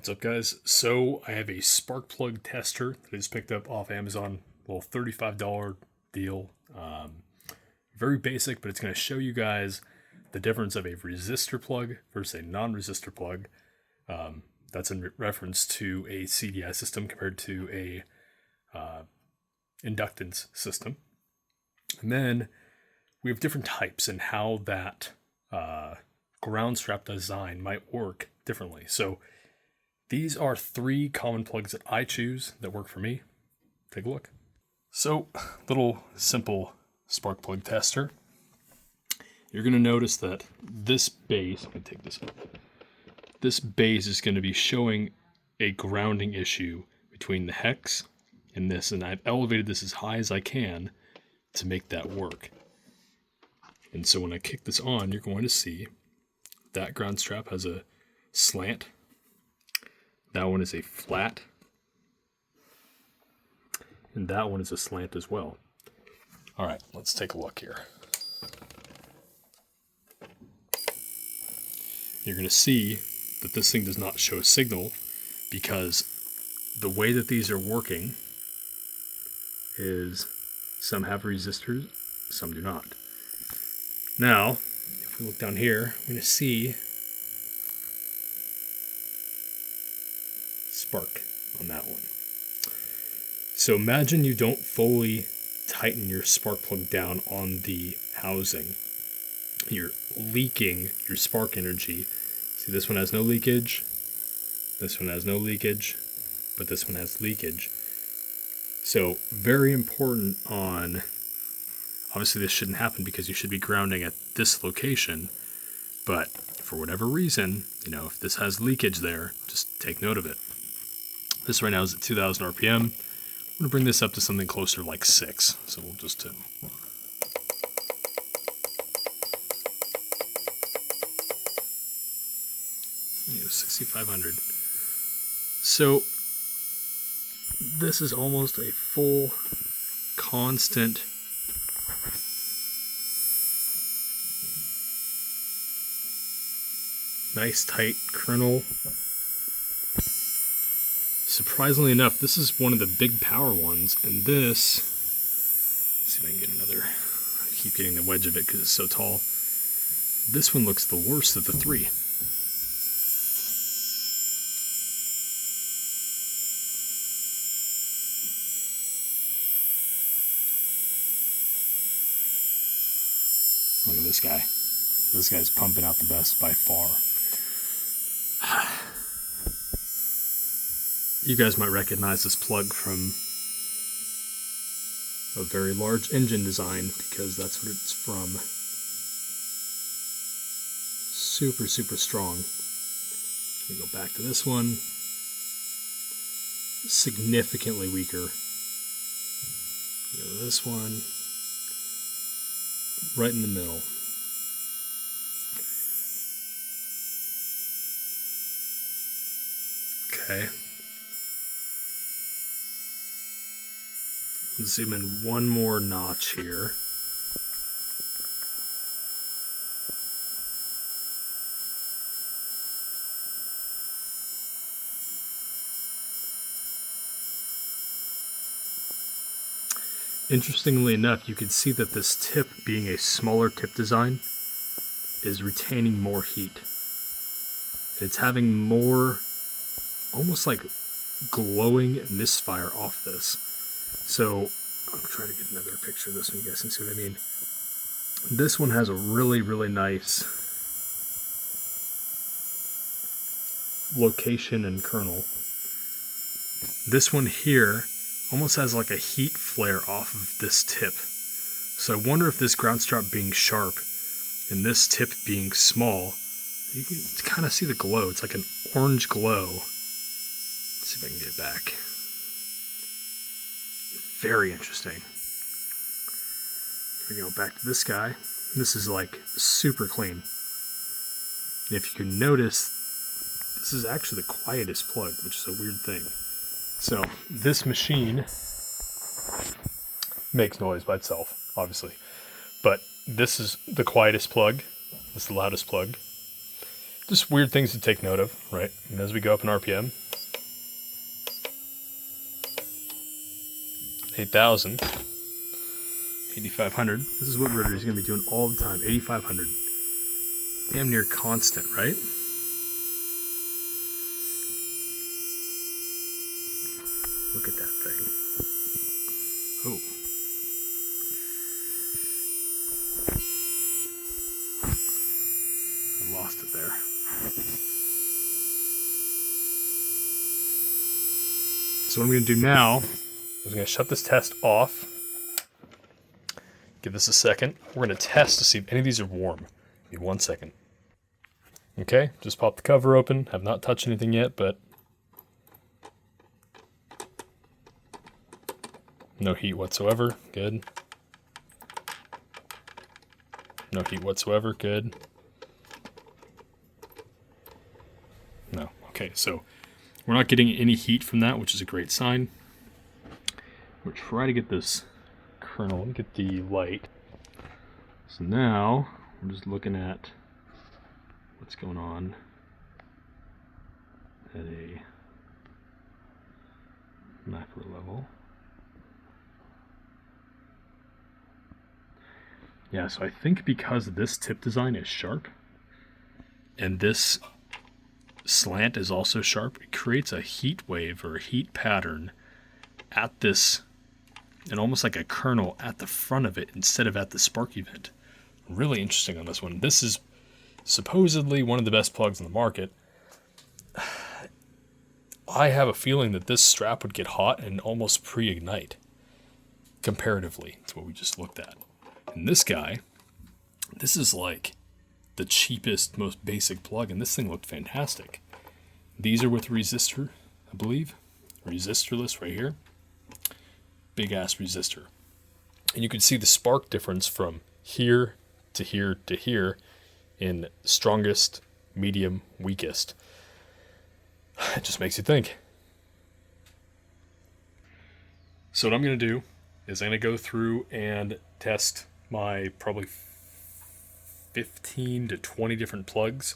What's up, guys? So I have a spark plug tester that I just picked up off Amazon, a little $35 deal. Very basic, but it's going to show you guys the difference of a resistor plug versus a non-resistor plug. That's in reference to a CDI system compared to a inductance system. And then we have different types and how that ground strap design might work differently. So these are 3 common plugs that I choose that work for me. Take a look. So, little simple spark plug tester. You're going to notice that this base, let me take this up. This base is going to be showing a grounding issue between the hex and this, and I've elevated this as high as I can to make that work. And so when I kick this on, you're going to see that ground strap has a slant. That one is a flat. And that one is a slant as well. All right, let's take a look here. You're going to see that this thing does not show a signal because the way that these are working is some have resistors, some do not. Now, if we look down here, we're going to see spark on that one. So imagine you don't fully tighten your spark plug down on the housing. You're leaking your spark energy. See, this one has no leakage. This one has no leakage, but this one has leakage. So very important on, obviously this shouldn't happen because you should be grounding at this location, but for whatever reason, if this has leakage there, just take note of it. This right now is at 2,000 RPM. I'm going to bring this up to something closer like 6. So we'll just 6,500. So this is almost a full constant nice tight kernel. Surprisingly enough, this is one of the big power ones, and this, let's see if I can get another, I keep getting the wedge of it because it's so tall. This one looks the worst of the 3. Look at this guy. This guy's pumping out the best by far. You guys might recognize this plug from a very large engine design because that's what it's from. Super, super strong. We go back to this one. Significantly weaker. Go to this one. Right in the middle. Okay. Zoom in one more notch here. Interestingly enough, you can see that this tip, being a smaller tip design, is retaining more heat. It's having more, almost like glowing misfire off this. So I'll try to get another picture of this one, you guys can see what I mean. This one has a really, really nice location and kernel. This one here almost has like a heat flare off of this tip. So I wonder if this ground strap being sharp and this tip being small, you can kind of see the glow. It's like an orange glow. Let's see if I can get it back. Very interesting. Here we go, back to this guy. This is like super clean. And if you can notice, this is actually the quietest plug, which is a weird thing. So this machine makes noise by itself, obviously. But this is the quietest plug. This is the loudest plug. just weird things to take note of, right? And as we go up in RPM, 8,000, 8,500. This is what Rotary is going to be doing all the time. 8,500. Damn near constant, right? Look at that thing. Oh. I lost it there. So what I'm going to do now is I'm going to shut this test off. Give this a second. We're going to test to see if any of these are warm. Give me 1 second. Okay, just pop the cover open. Have not touched anything yet, but no heat whatsoever. Good. No heat whatsoever. Good. No. Okay, so we're not getting any heat from that, which is a great sign. We'll try to get this kernel. Let me get the light. So now we're just looking at what's going on at a macro level. Yeah, so I think because this tip design is sharp and this slant is also sharp, it creates a heat wave or a heat pattern at this, and almost like a kernel at the front of it instead of at the spark event. Really interesting on this one. This is supposedly one of the best plugs on the market. I have a feeling that this strap would get hot and almost pre-ignite comparatively to what we just looked at. And this guy, this is like the cheapest, most basic plug, and this thing looked fantastic. These are with resistor, I believe. Resistorless right here. Big ass resistor. And you can see the spark difference from here to here to here in strongest, medium, weakest. It just makes you think. So what I'm going to do is I'm going to go through and test my probably 15 to 20 different plugs.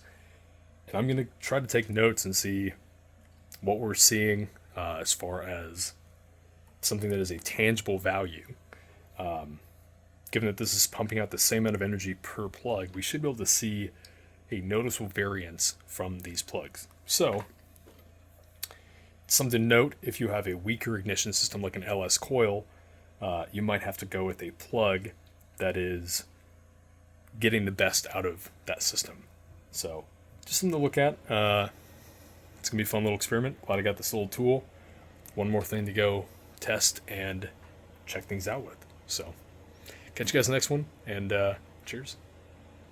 And I'm going to try to take notes and see what we're seeing as far as something that is a tangible value. Given that this is pumping out the same amount of energy per plug, we should be able to see a noticeable variance from these plugs. So, something to note, if you have a weaker ignition system like an LS coil, you might have to go with a plug that is getting the best out of that system. So, just something to look at. It's going to be a fun little experiment. Glad I got this little tool. One more thing to go test and check things out with. So, catch you guys in the next one, and cheers.